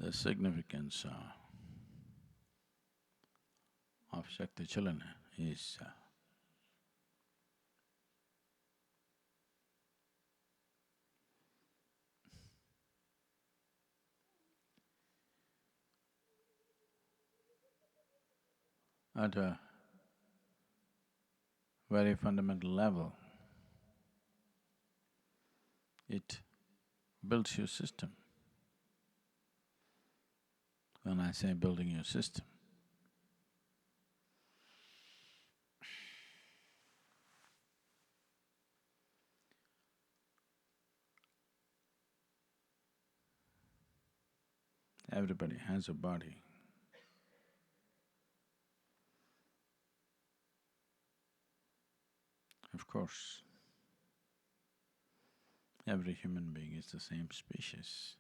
The significance of Shakti Chalana is at a very fundamental level, it builds your system. When I say building your system, everybody has a body. Of course, every human being is the same species,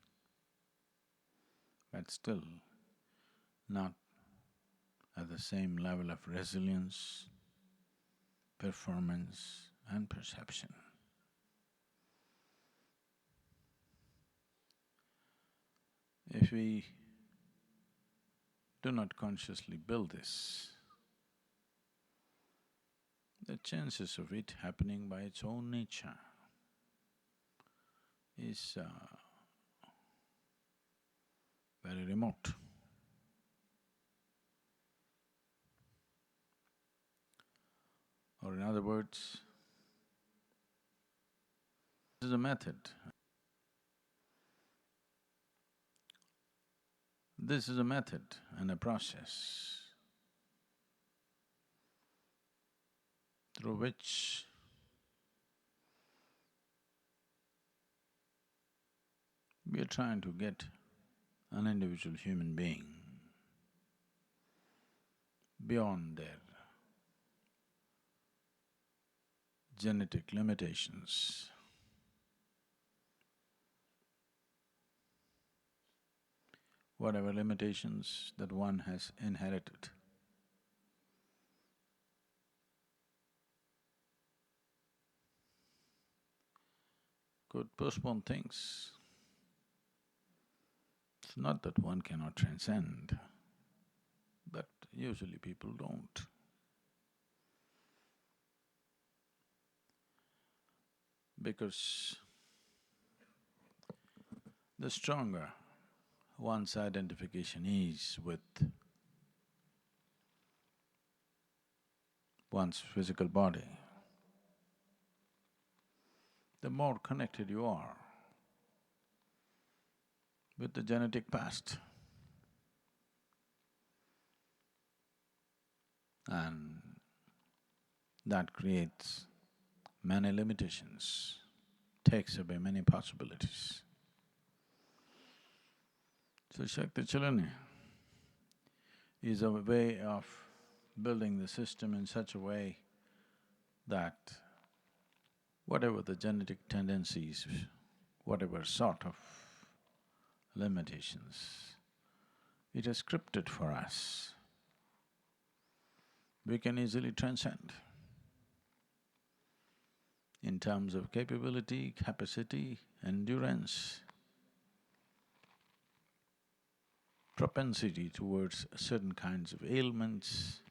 but still not at the same level of resilience, performance and perception. If we do not consciously build this, the chances of it happening by its own nature is very remote. Or in other words, this is a method. This is a method and a process through which we are trying to get an individual human being beyond their genetic limitations. Whatever limitations that one has inherited. Could postpone things. It's not that one cannot transcend, but usually people don't. Because the stronger one's identification is with one's physical body, the more connected you are with the genetic past. And that creates many limitations, takes away many possibilities. So Shakti Chalana is a way of building the system in such a way that whatever the genetic tendencies, whatever sort of limitations, it is scripted for us. We can easily transcend in terms of capability, capacity, endurance, propensity towards certain kinds of ailments,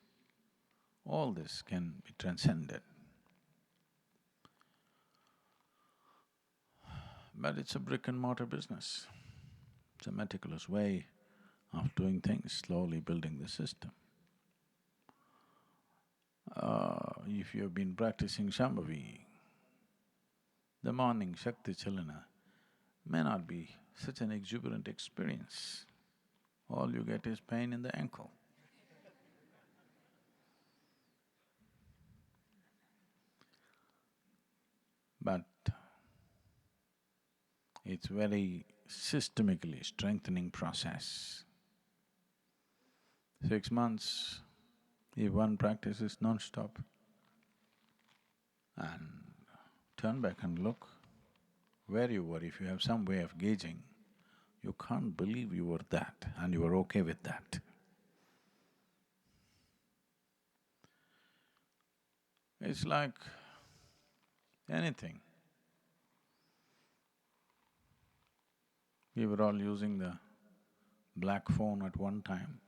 all this can be transcended. But it's a brick and mortar business. It's a meticulous way of doing things, slowly building the system. If you've been practicing Shambhavi, the morning Shakti Chalana may not be such an exuberant experience. All you get is pain in the ankle. But it's very systemically strengthening process. 6 months, if one practices non-stop and turn back and look where you were, if you have some way of gauging, you can't believe you were that and you were okay with that. It's like anything. We were all using the black phone at one time,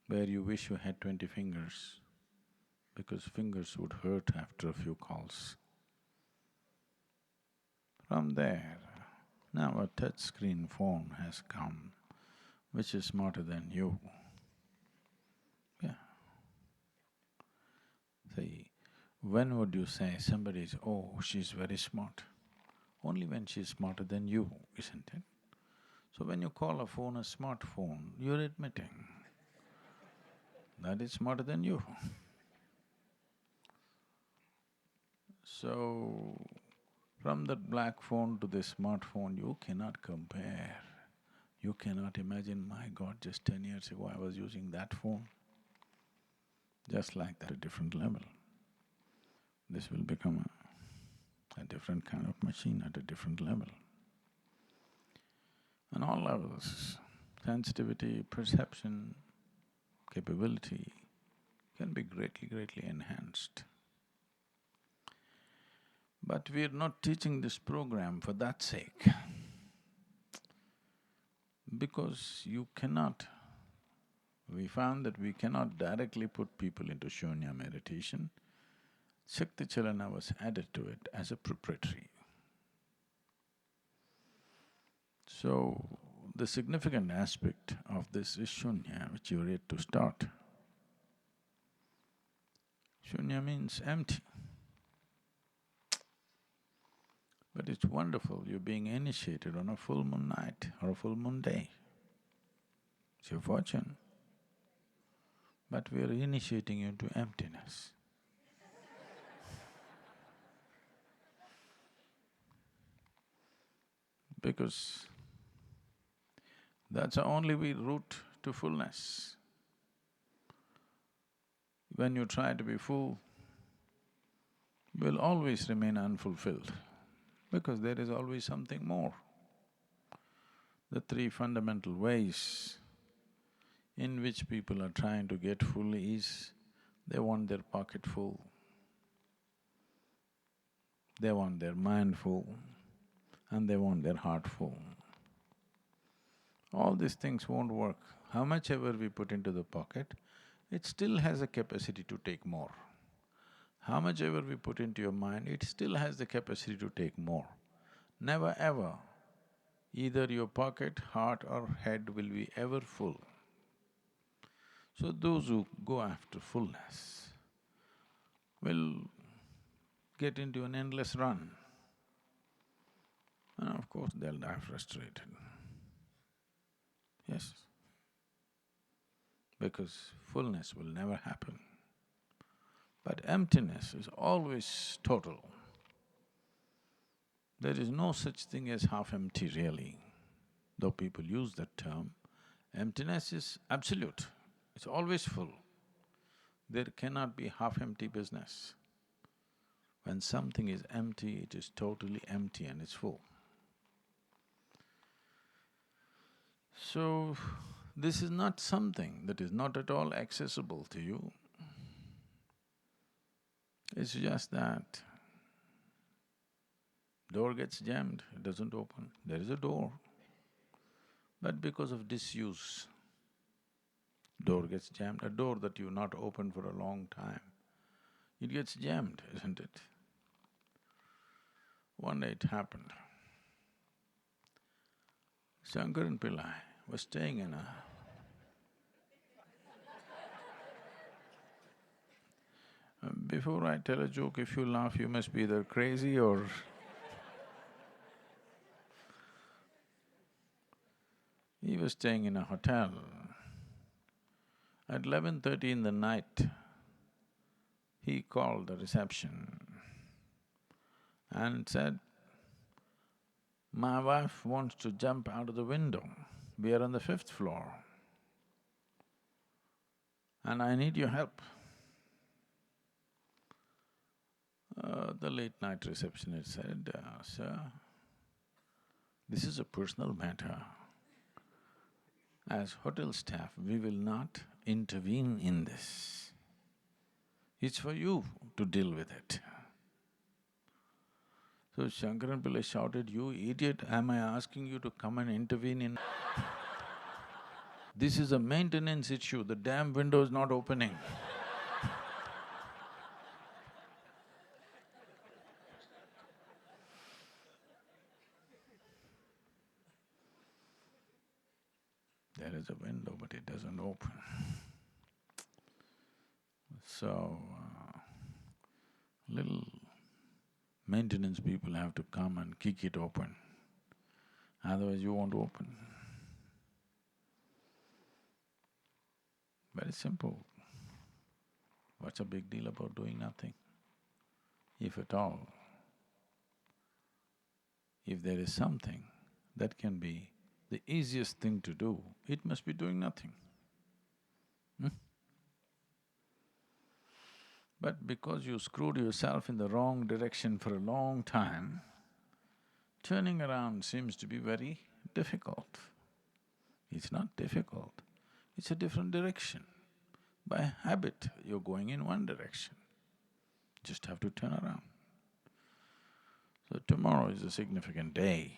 where you wish you had 20 fingers, because fingers would hurt after a few calls. From there, now a touch screen phone has come, which is smarter than you. Yeah. See, when would you say somebody's, oh, she's very smart? Only when she's smarter than you, isn't it? So when you call a phone a smartphone, you're admitting that it's smarter than you. So, from that black phone to this smartphone, you cannot compare. You cannot imagine, my God, just 10 years ago I was using that phone. Just like that, a different level. This will become a different kind of machine at a different level. On all levels, sensitivity, perception, capability can be greatly enhanced. But we are not teaching this program for that sake, because you cannot… We found that we cannot directly put people into Shoonya meditation. Shakti Chalana was added to it as a preparatory. So, the significant aspect of this is Shoonya, which you read to start. Shoonya means empty. But it's wonderful, you're being initiated on a full moon night or a full moon day. It's your fortune. But we are initiating you into emptiness. Because that's the only route to fullness. When you try to be full, you will always remain unfulfilled, because there is always something more. The three fundamental ways in which people are trying to get full is, they want their pocket full, they want their mind full, and they want their heart full. All these things won't work. How much ever we put into the pocket, it still has a capacity to take more. How much ever we put into your mind, it still has the capacity to take more. Never ever, either your pocket, heart or head will be ever full. So those who go after fullness will get into an endless run, and of course they'll die frustrated. Yes, because fullness will never happen. But emptiness is always total. There is no such thing as half-empty really, though people use that term. Emptiness is absolute, it's always full. There cannot be half-empty business. When something is empty, it is totally empty and it's full. So, this is not something that is not at all accessible to you. It's just that door gets jammed, it doesn't open. There is a door, but because of disuse, door gets jammed. A door that you've not opened for a long time, it gets jammed, isn't it? One day it happened. Shankaran Pillai was staying in a… Before I tell a joke, if you laugh, you must be either crazy or… He was staying in a hotel. At 11:30 in the night, he called the reception and said, "My wife wants to jump out of the window. We are on the 5th floor and I need your help." The late-night receptionist said, "Sir, this is a personal matter. As hotel staff, we will not intervene in this. It's for you to deal with it." So Shankaran Pillai shouted, "You idiot, am I asking you to come and intervene in This is a maintenance issue, the damn window is not opening. There is a window, but it doesn't open. So, little maintenance people have to come and kick it open, otherwise you won't open. Very simple. What's a big deal about doing nothing? If at all, if there is something that can be the easiest thing to do, it must be doing nothing. Hmm? But because you screwed yourself in the wrong direction for a long time, turning around seems to be very difficult. It's not difficult, it's a different direction. By habit, you're going in one direction, just have to turn around. So tomorrow is a significant day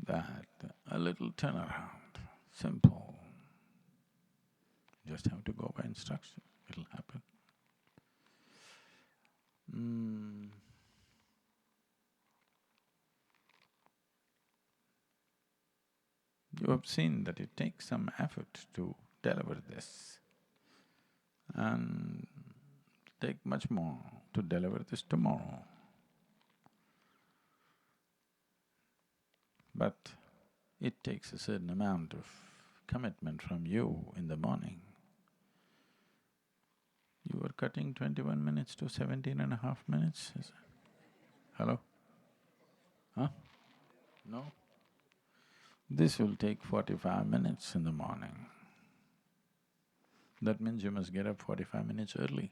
that a little turnaround, simple, just have to go by instruction, it'll happen. You have seen that it takes some effort to deliver this and take much more to deliver this tomorrow. But it takes a certain amount of commitment from you in the morning. You were cutting 21 minutes to 17.5 minutes, is it? Hello? Huh? No? This will take 45 minutes in the morning. That means you must get up 45 minutes early.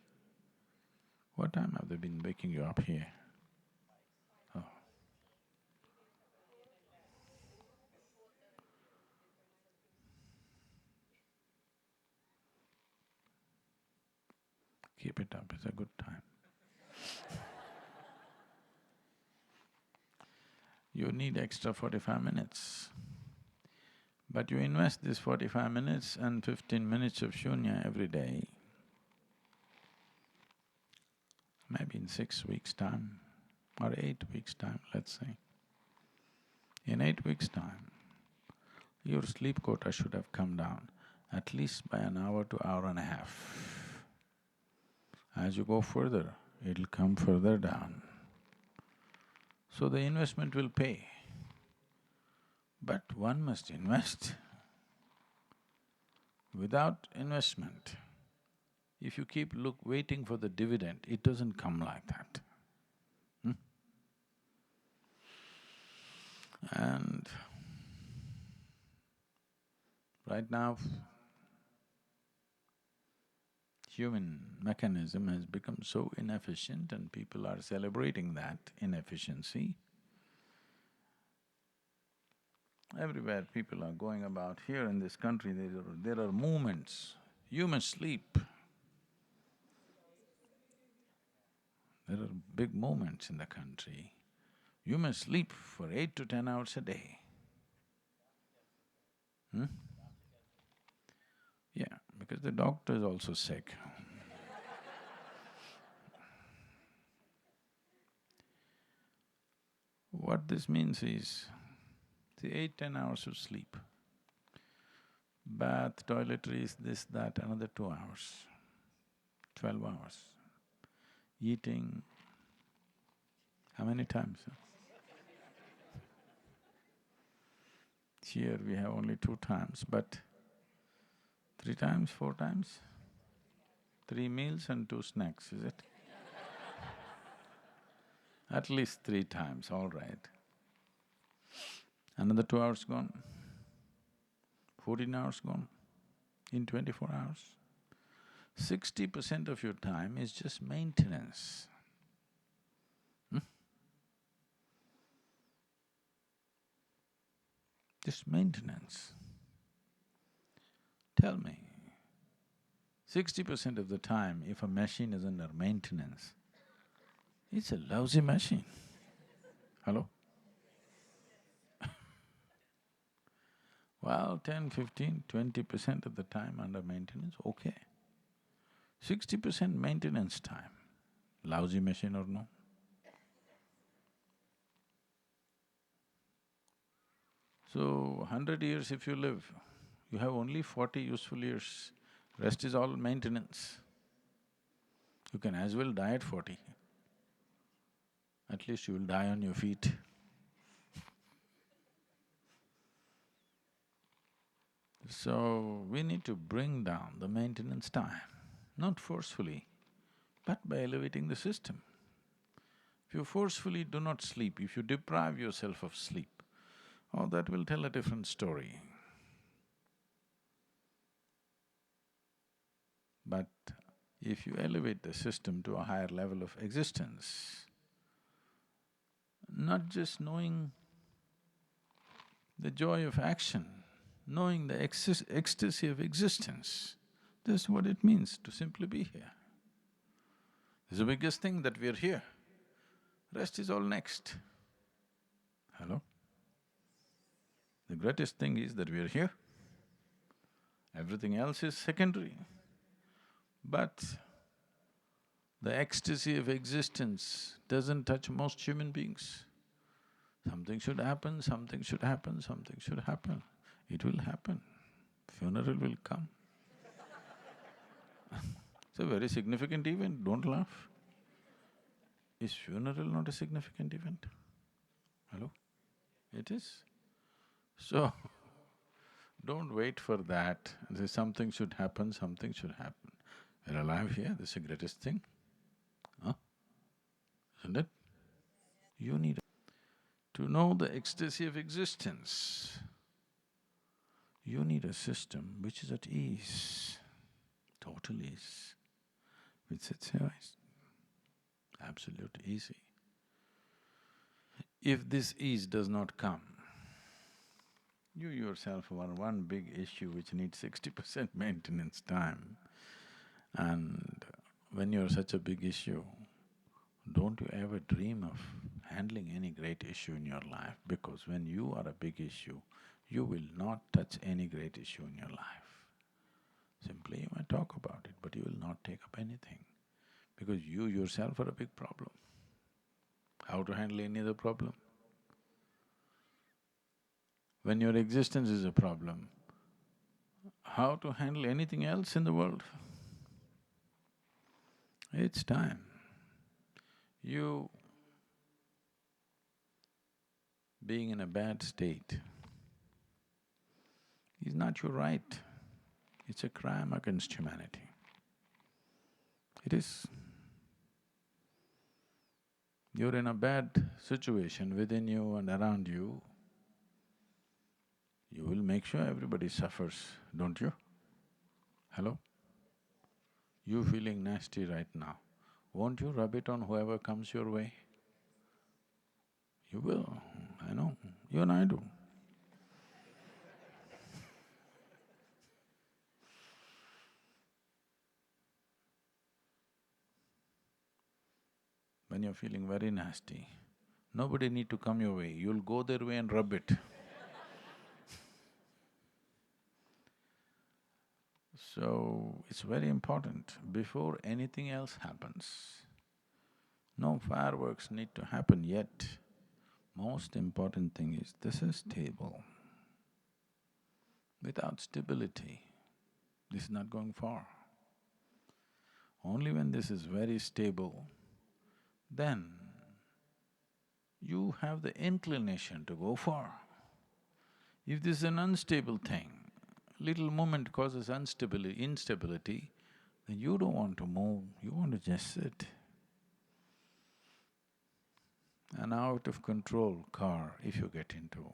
What time have they been waking you up here? Oh. Keep it up, it's a good time. You need extra 45 minutes. But you invest this 45 minutes and 15 minutes of shunya every day, maybe in 6 weeks' time or 8 weeks' time, let's say. In 8 weeks' time, your sleep quota should have come down at least by an hour to hour and a half. As you go further, it'll come further down. So the investment will pay. But one must invest. Without investment, if you keep waiting for the dividend, it doesn't come like that. And right now, human mechanism has become so inefficient and people are celebrating that inefficiency. Everywhere people are going about, here in this country there are movements, you must sleep. There are big movements in the country, you must sleep for 8 to 10 hours a day. Yeah, because the doctor is also sick. What this means is, the 8, 10 hours of sleep, bath, toiletries, this, that, another 2 hours, 12 hours. Eating, how many times? Here we have only 2 times, but 3 times, 4 times? 3 meals and 2 snacks, is it? At least 3 times, all right. Another 2 hours gone, 14 hours gone in 24 hours. 60% of your time is just maintenance. Just maintenance. Tell me, 60% of the time, if a machine is under maintenance, it's a lousy machine. Hello? Well, 10, 15, 20% of the time under maintenance, okay. 60% maintenance time, lousy machine or no? So, 100 years if you live, you have only 40 useful years, rest is all maintenance. You can as well die at 40. At least you will die on your feet. So, we need to bring down the maintenance time, not forcefully, but by elevating the system. If you forcefully do not sleep, if you deprive yourself of sleep, oh, that will tell a different story. But if you elevate the system to a higher level of existence, not just knowing the joy of action, knowing the ecstasy of existence, that's what it means to simply be here. It's the biggest thing that we're here, rest is all next. Hello? The greatest thing is that we're here, everything else is secondary. But the ecstasy of existence doesn't touch most human beings. Something should happen, something should happen, something should happen. It will happen, funeral will come. It's a very significant event, don't laugh. Is funeral not a significant event? Hello? It is. So, don't wait for that and say something should happen, something should happen. We're alive here, this is the greatest thing, huh? Isn't it? You need to know the ecstasy of existence. You need a system which is at ease, total ease, which sits here, absolute easy. If this ease does not come, you yourself are one big issue which needs 60% maintenance time. And when you're such a big issue, don't you ever dream of handling any great issue in your life, because when you are a big issue, you will not touch any great issue in your life. Simply you might talk about it, but you will not take up anything, because you yourself are a big problem. How to handle any other problem? When your existence is a problem, how to handle anything else in the world? It's time. You being in a bad state is not your right, it's a crime against humanity. It is. You're in a bad situation within you and around you, you will make sure everybody suffers, don't you? Hello? You feeling nasty right now, won't you rub it on whoever comes your way? You will, I know, you and I do. When you're feeling very nasty, nobody need to come your way, you'll go their way and rub it. So, it's very important, before anything else happens, no fireworks need to happen yet. Most important thing is, this is stable. Without stability, this is not going far. Only when this is very stable, then you have the inclination to go far. If this is an unstable thing, little movement causes instability, then you don't want to move, you want to just sit. An out of control car if you get into,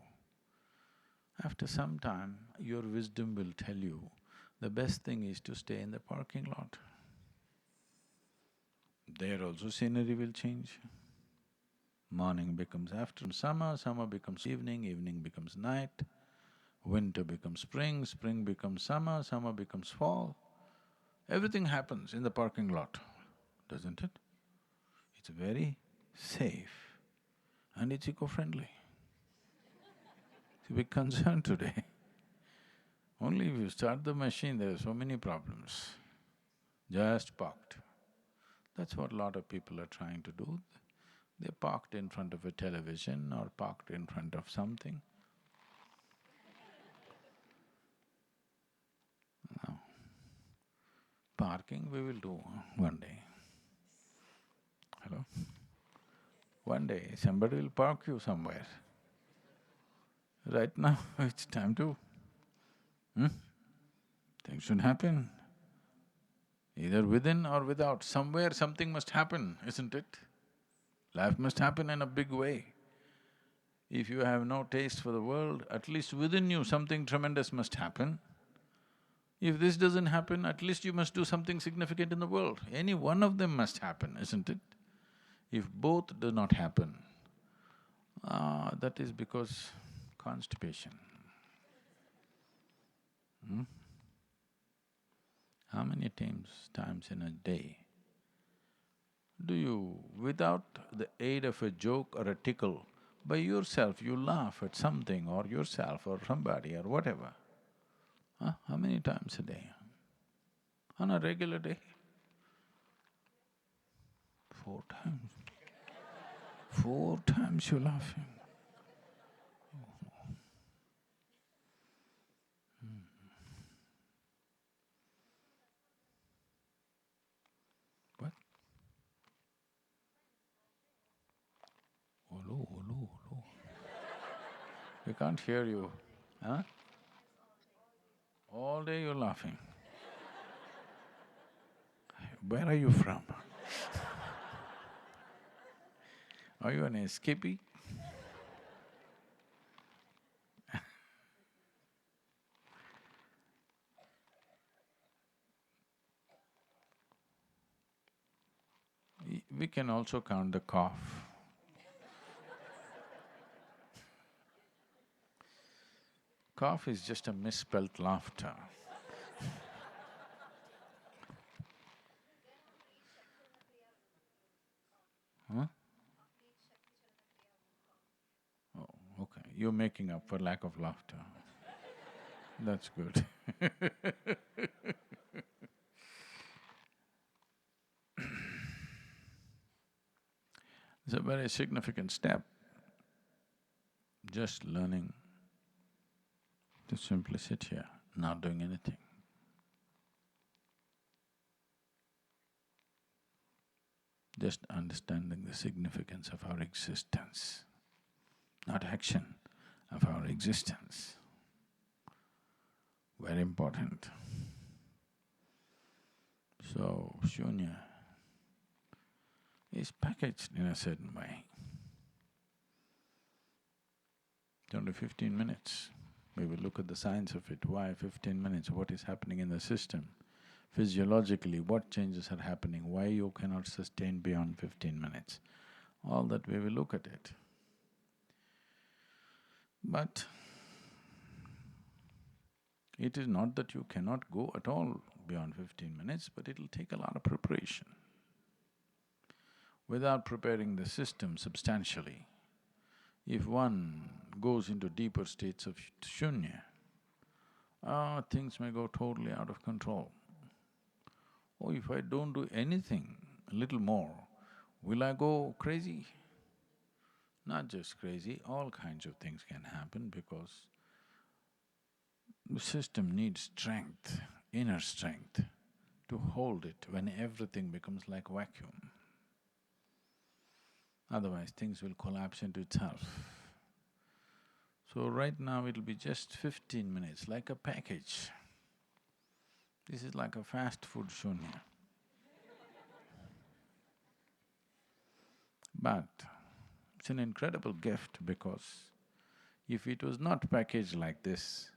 after some time your wisdom will tell you the best thing is to stay in the parking lot. There also scenery will change. Morning becomes afternoon, summer becomes evening, evening becomes night, winter becomes spring, spring becomes summer becomes fall. Everything happens in the parking lot, doesn't it? It's very safe and it's eco-friendly. It's a big concern today. Only if you start the machine, there are so many problems. Just parked. That's what a lot of people are trying to do. They parked in front of a television or parked in front of something. Now, parking we will do one day. Hello? One day somebody will park you somewhere. Right now it's time to… Things should happen. Either within or without, somewhere something must happen, isn't it? Life must happen in a big way. If you have no taste for the world, at least within you something tremendous must happen. If this doesn't happen, at least you must do something significant in the world. Any one of them must happen, isn't it? If both do not happen, that is because constipation. How many times in a day do you, without the aid of a joke or a tickle, by yourself you laugh at something or yourself or somebody or whatever? How many times a day? On a regular day? 4 times. 4 times you're laughing. What? Hello, hello, hello. We can't hear you, huh? All day you're laughing. Where are you from? Are you an escapee? We can also count the cough. Cough is just a misspelt laughter. Huh? Oh, okay. You're making up for lack of laughter. That's good. It's a very significant step, just learning to simply sit here, not doing anything. Just understanding the significance of our existence, not action, of our existence. Very important. So, Shoonya is packaged in a certain way. It's only 15 minutes. We will look at the science of it. Why 15 minutes? What is happening in the system? Physiologically, what changes are happening? Why you cannot sustain beyond 15 minutes? All that we will look at it. But it is not that you cannot go at all beyond 15 minutes, but it'll take a lot of preparation. Without preparing the system substantially, if one goes into deeper states of shunya, things may go totally out of control. Oh, if I don't do anything, a little more, will I go crazy? Not just crazy, all kinds of things can happen because the system needs strength, inner strength, to hold it when everything becomes like vacuum. Otherwise, things will collapse into itself. So right now it'll be just 15 minutes, like a package. This is like a fast food shunya. But it's an incredible gift because if it was not packaged like this,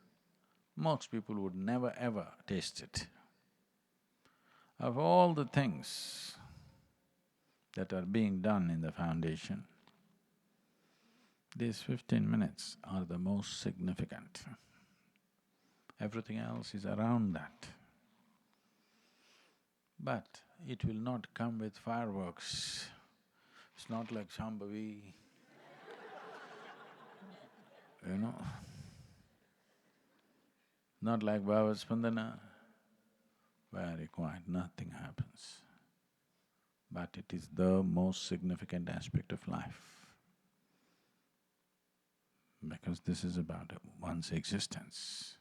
most people would never ever taste it. Of all the things that are being done in the foundation, these 15 minutes are the most significant. Everything else is around that. But it will not come with fireworks. It's not like Shambhavi, you know. not like Bhava Spandana, very quiet, nothing happens. But it is the most significant aspect of life, because this is about one's existence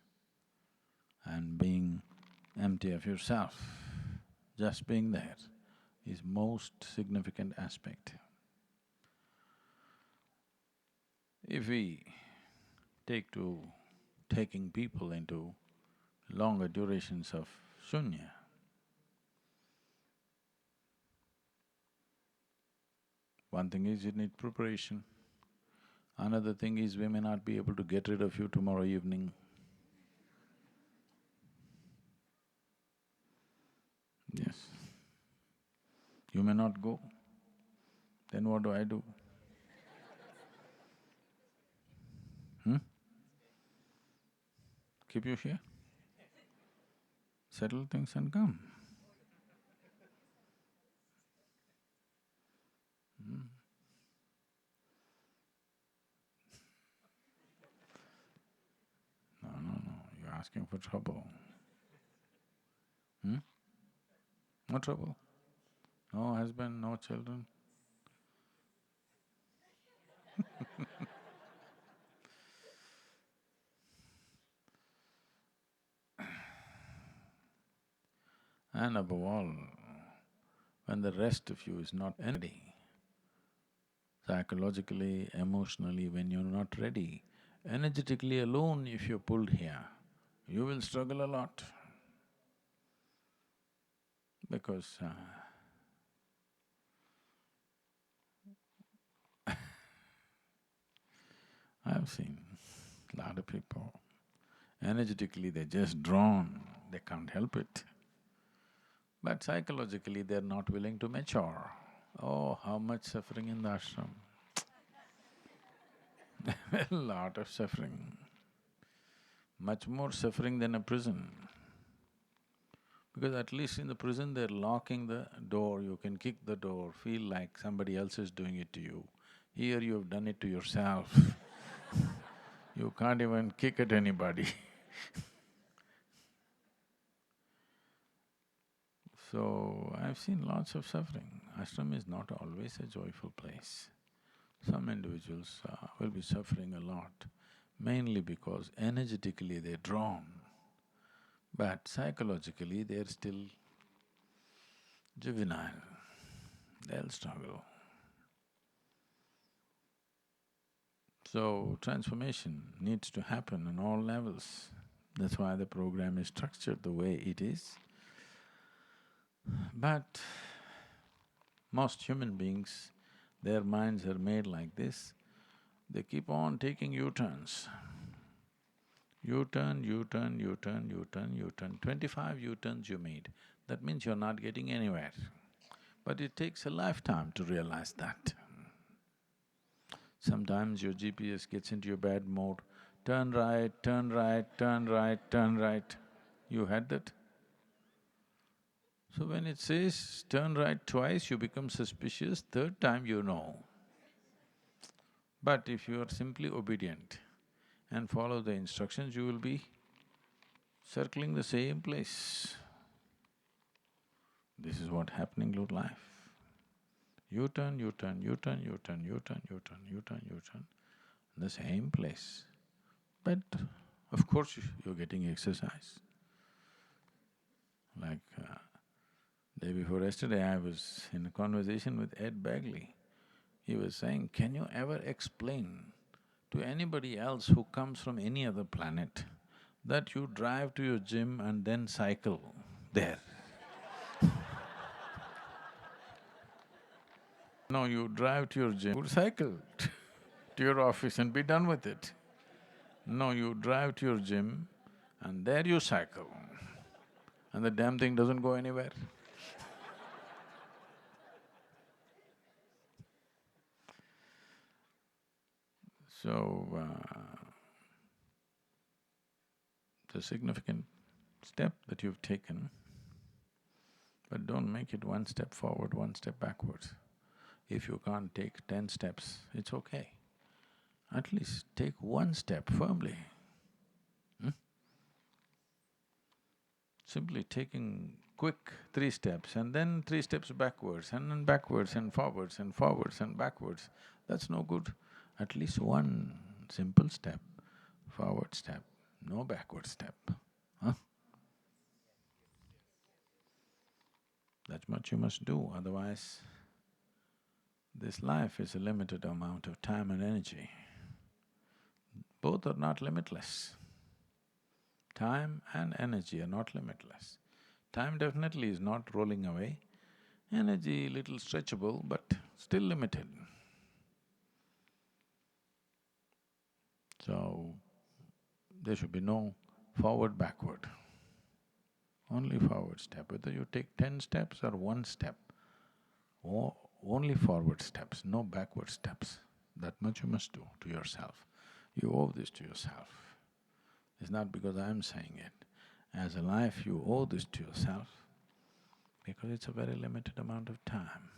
and being empty of yourself, just being there is most significant aspect. If we taking people into longer durations of shunya, one thing is you need preparation, another thing is we may not be able to get rid of you tomorrow evening. Yes. You may not go, then what do I do? Keep you here? Settle things and come. No, you're asking for trouble. No trouble. No husband, no children. And above all, when the rest of you is not ready, psychologically, emotionally, when you're not ready, energetically alone if you're pulled here, you will struggle a lot. Because I've seen a lot of people, energetically they're just drawn, they can't help it. But psychologically they're not willing to mature. Oh, how much suffering in the ashram. A lot of suffering, much more suffering than a prison. Because at least in the prison they're locking the door, you can kick the door, feel like somebody else is doing it to you. Here you've done it to yourself. You can't even kick at anybody. So, I've seen lots of suffering. Ashram is not always a joyful place. Some individuals will be suffering a lot, mainly because energetically they're drawn, but psychologically they're still juvenile, they'll struggle. So, transformation needs to happen on all levels. That's why the program is structured the way it is. But most human beings, their minds are made like this, they keep on taking U-turns. U-turn, U-turn, U-turn, U-turn, U-turn, 25 U-turns you made, that means you're not getting anywhere. But it takes a lifetime to realize that. Sometimes your GPS gets into your bad mode, turn right, turn right, turn right, turn right. You had that? So when it says turn right twice, you become suspicious, third time you know. But if you are simply obedient and follow the instructions, you will be circling the same place. This is what happening to life. U-turn, U-turn, U-turn, U-turn, U-turn, U-turn, U-turn, U-turn, the same place. But of course you're getting exercise. Like day before yesterday I was in a conversation with Ed Bagley. He was saying, can you ever explain to anybody else who comes from any other planet that you drive to your gym and then cycle there? No, you drive to your gym, you cycle to your office and be done with it. No, you drive to your gym and there you cycle, and the damn thing doesn't go anywhere. So, it's a significant step that you've taken, but don't make it one step forward, one step backwards. If you can't take 10 steps, it's okay. At least take one step firmly. Simply taking quick 3 steps and then 3 steps backwards and then backwards and forwards and forwards and backwards, that's no good. At least one simple step, forward step, no backward step, huh? That much you must do, otherwise this life is a limited amount of time and energy. Both are not limitless. Time and energy are not limitless. Time definitely is not rolling away, energy little stretchable but still limited. So, there should be no forward, backward, only forward step. Whether you take 10 steps or 1 step, only forward steps, no backward steps. That much you must do to yourself. You owe this to yourself. It's not because I'm saying it. As a life, you owe this to yourself because it's a very limited amount of time.